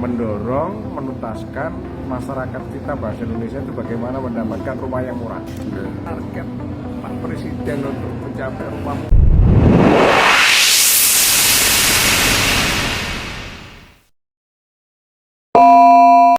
mendorong, menuntaskan masyarakat kita bahasa Indonesia itu bagaimana mendapatkan rumah yang murah. Target Pak Presiden untuk mencapai rumah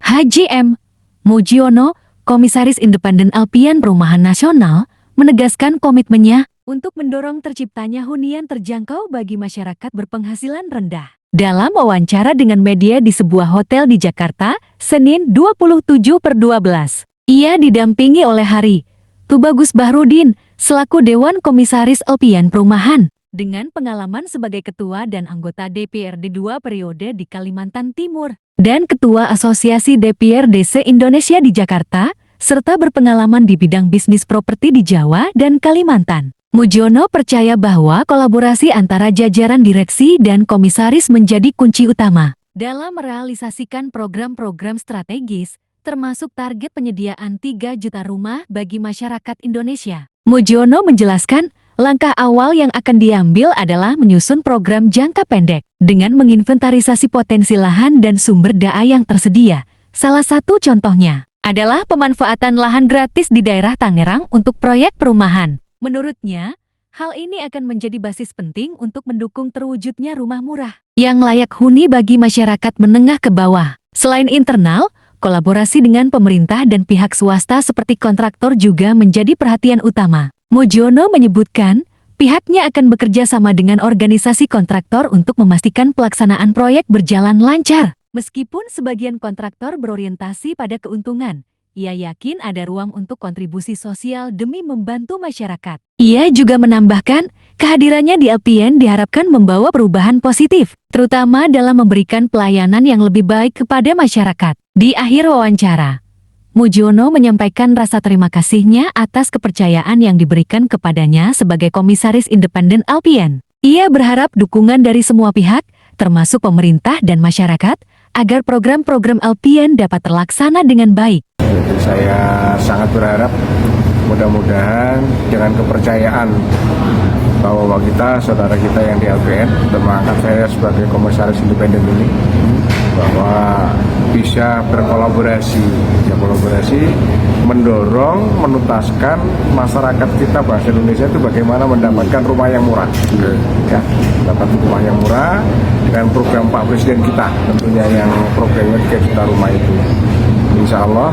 Haji M. Mujiono, Komisaris Independen Alpian Perumahan Nasional, menegaskan komitmennya untuk mendorong terciptanya hunian terjangkau bagi masyarakat berpenghasilan rendah. Dalam wawancara dengan media di sebuah hotel di Jakarta, Senin 27/12, ia didampingi oleh Hari Tubagus Bahrudin, selaku Dewan Komisaris Alpian Perumahan, dengan pengalaman sebagai ketua dan anggota DPRD 2 periode di Kalimantan Timur, dan Ketua Asosiasi DPRD se-Indonesia di Jakarta, serta berpengalaman di bidang bisnis properti di Jawa dan Kalimantan. Mujiono percaya bahwa kolaborasi antara jajaran direksi dan komisaris menjadi kunci utama dalam merealisasikan program-program strategis, termasuk target penyediaan 3 juta rumah bagi masyarakat Indonesia. Mujiono menjelaskan, langkah awal yang akan diambil adalah menyusun program jangka pendek dengan menginventarisasi potensi lahan dan sumber daya yang tersedia. Salah satu contohnya adalah pemanfaatan lahan gratis di daerah Tangerang untuk proyek perumahan. Menurutnya, hal ini akan menjadi basis penting untuk mendukung terwujudnya rumah murah yang layak huni bagi masyarakat menengah ke bawah. Selain internal, kolaborasi dengan pemerintah dan pihak swasta seperti kontraktor juga menjadi perhatian utama. Mujiono menyebutkan, pihaknya akan bekerja sama dengan organisasi kontraktor untuk memastikan pelaksanaan proyek berjalan lancar. Meskipun sebagian kontraktor berorientasi pada keuntungan, ia yakin ada ruang untuk kontribusi sosial demi membantu masyarakat. Ia juga menambahkan, kehadirannya di Alpian diharapkan membawa perubahan positif, terutama dalam memberikan pelayanan yang lebih baik kepada masyarakat. Di akhir wawancara, Mujiono menyampaikan rasa terima kasihnya atas kepercayaan yang diberikan kepadanya sebagai Komisaris Independen Alpian. Ia berharap dukungan dari semua pihak, termasuk pemerintah dan masyarakat, agar program-program Alpian dapat terlaksana dengan baik. Jadi saya sangat berharap mudah-mudahan dengan kepercayaan bahwa kita, saudara kita yang di LPN, untuk mengangkat saya sebagai komisaris independen ini, bahwa bisa berkolaborasi, mendorong, menuntaskan masyarakat kita bahasa Indonesia itu bagaimana mendapatkan rumah yang murah. Ya, dapat rumah yang murah dengan program Pak Presiden kita, tentunya yang programnya 3 juta rumah itu. Insya Allah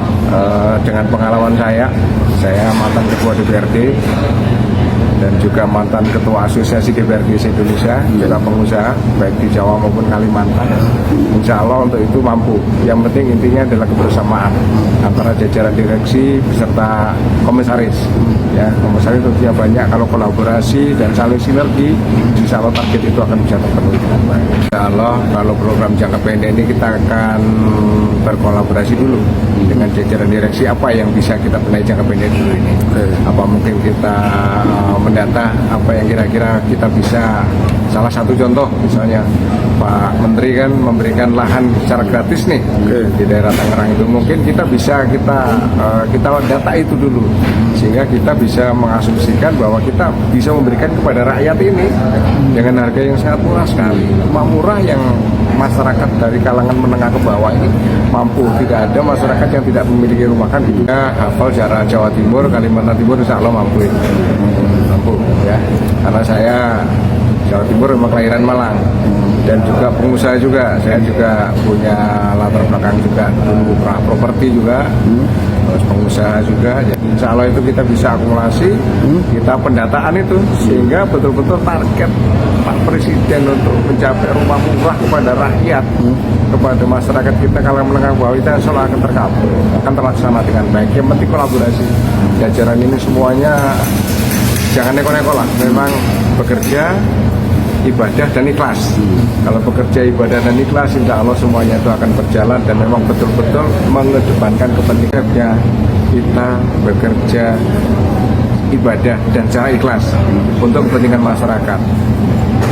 dengan pengalaman saya mantan ketua DPRD dan juga mantan ketua asosiasi DPRD se-Indonesia, juga pengusaha baik di Jawa maupun Kalimantan. Insya Allah untuk itu mampu. Yang penting intinya adalah kebersamaan antara jajaran direksi beserta komisaris. Ya, komisaris tentunya banyak, kalau kolaborasi dan saling sinergi, insya Allah target itu akan bisa terpenuhi dengan baik. Insya Allah kalau program jangka pendek ini kita akan berkolaborasi dulu dengan jajaran direksi, apa yang bisa kita benahi jangka pendek dulu ini. Apa mungkin kita mendata apa yang kira-kira kita bisa. Salah satu contoh misalnya Pak Menteri kan memberikan lahan secara gratis nih di daerah Tangerang itu, mungkin kita bisa kita data itu dulu sehingga kita bisa mengasumsikan bahwa kita bisa memberikan kepada rakyat ini dengan harga yang sangat murah sekali, rumah murah yang masyarakat dari kalangan menengah ke bawah ini mampu. Tidak ada masyarakat yang tidak memiliki rumah, kan gitu. Hafal daerah Jawa Timur, Kalimantan Timur, insya Allah mampu ya, karena saya Jawa Timur memang kelahiran Malang dan juga pengusaha juga, saya juga punya latar belakang juga dulu properti juga, terus pengusaha juga. Jadi insya Allah itu kita bisa akumulasi, kita pendataan itu sehingga betul-betul target Pak Presiden untuk mencapai rumah murah kepada rakyat, kepada masyarakat kita kalau menengah bawah itu insya Allah akan terkabul, akan terlaksana dengan baik. Yang penting kolaborasi jajaran ini semuanya, jangan neko-neko lah, memang bekerja, ibadah dan ikhlas. Kalau bekerja, ibadah dan ikhlas, insya Allah semuanya itu akan berjalan dan memang betul-betul mengedepankan kepentingannya. Kita bekerja, ibadah dan cara ikhlas untuk kepentingan masyarakat.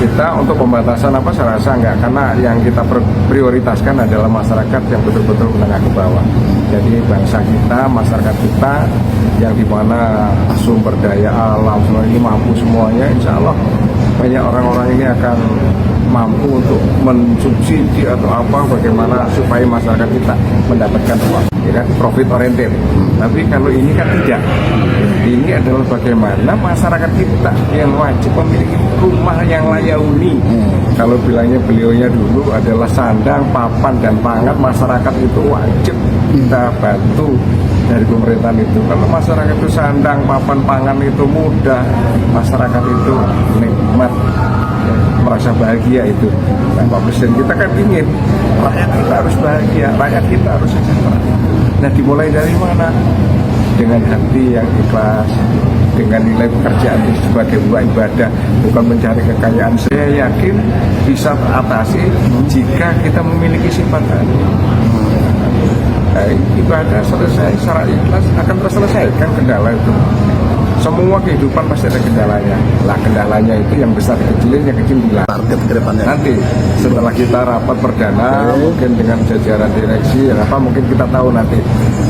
Kita untuk pembatasan apa saya rasa enggak, karena yang kita prioritaskan adalah masyarakat yang betul-betul menengah ke bawah. Jadi bangsa kita, masyarakat kita yang dimana sumber daya alam semua ini mampu semuanya, insya Allah banyak orang-orang ini akan mampu untuk mensubsidi atau apa bagaimana supaya masyarakat kita mendapatkan uang, ya kan, profit oriented. Tapi kalau ini kan tidak. Ini adalah bagaimana masyarakat kita yang wajib memiliki rumah yang layak huni. Kalau bilangnya beliaunya dulu adalah sandang, papan, dan pangan, masyarakat itu wajib kita bantu dari pemerintahan itu. Kalau masyarakat itu sandang, papan, pangan itu mudah, masyarakat itu nikmat, merasa bahagia itu. Nah, Pak Presiden kita kan ingin rakyat kita harus bahagia, rakyat kita harus sejahtera. Nah, dimulai dari mana? Dengan hati yang ikhlas, dengan nilai pekerjaan itu sebagai buah ibadah, bukan mencari kekayaan. Saya yakin bisa teratasi jika kita memiliki sifat tadi. Ibadah selesai secara ikhlas akan terselesaikan kendala itu. Semua kehidupan pasti ada kendalanya. Lah kendalanya itu yang besar dikecilin, yang kecil hilang. Target ke depannya. Nanti setelah kita rapat perdana, mungkin dengan jajaran direksi, mungkin kita tahu nanti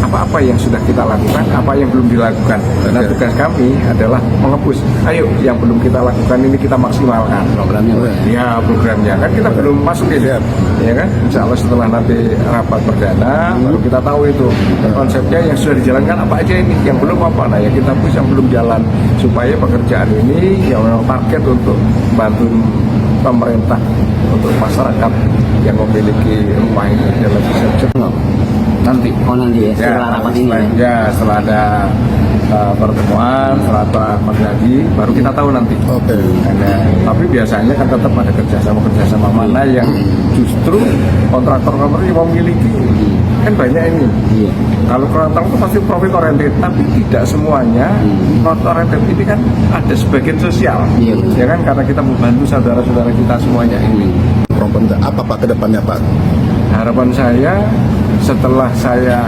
apa-apa yang sudah kita lakukan, apa yang belum dilakukan. Nah, tugas kami adalah mengepus. Ayo, yang belum kita lakukan ini kita maksimalkan programnya. Ya, programnya kan kita belum masuk ya kan? Insya Allah setelah nanti rapat perdana, baru kita tahu itu konsepnya yang sudah dijalankan apa aja ini, yang belum apa. Nah, ya kita push yang belum jalan supaya pekerjaan ini yang memang target untuk bantu pemerintah untuk masyarakat yang memiliki rumah ini adalah bisa cepat. Nanti nanti ya, setelah rapat ini ya, setelah ada pertemuan, setelah Pak Jadi, baru kita tahu nanti. Oke. Tapi biasanya kan tetap ada kerjasama mana yang justru kontraktor yang memiliki, kan banyak ini. Iya. Kalau kontraktor itu pasti profit oriented, tapi tidak semuanya. Profit oriented ini kan ada sebagian sosial, Iya. ya kan, karena kita membantu saudara-saudara kita semuanya ini. Apa Pak kedepannya Pak? Harapan saya setelah saya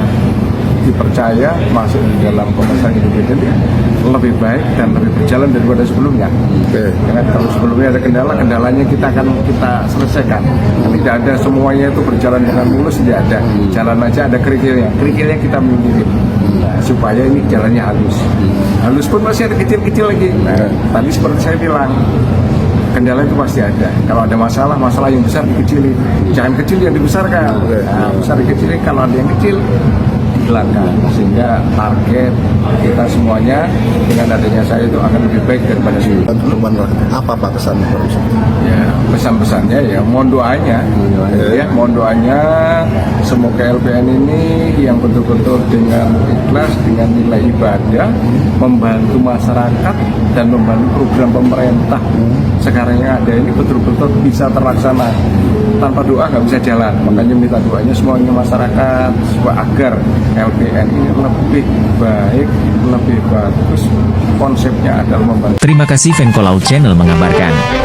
dipercaya masuk di dalam pemerintahan independen ya, lebih baik dan lebih berjalan daripada sebelumnya. Oke. Ya kan, kalau sebelumnya ada kendalanya kita akan kita selesaikan. Tidak ada semuanya itu berjalan dengan mulus, tidak ada. Jalan aja ada kerikilnya kita minggir. Nah, supaya ini jalannya halus. Halus pun masih ada kecil-kecil lagi. Nah, tadi seperti saya bilang, kendala itu pasti ada. Kalau ada masalah yang besar dikecilin. Jangan kecil yang dibesarkan. Nah, besar dikecilin, kalau ada yang kecil dihilangkan. Sehingga target kita semuanya dengan adanya saya itu akan lebih baik daripada sebelumnya. Apa Pak kesan Pak? Ya, pesan-pesannya ya mohon doanya. Ya, mohon doanya semoga LPN ini yang betul-betul dengan ikhlas, dengan nilai ibadah membantu masyarakat dan membantu program pemerintah sekarang yang ada ini betul-betul bisa terlaksana. Tanpa doa nggak bisa jalan. Makanya minta doanya semuanya masyarakat agar LPN ini lebih baik, lebih bagus. Konsepnya adalah membantu. Terima kasih Venko Laut Channel mengabarkan.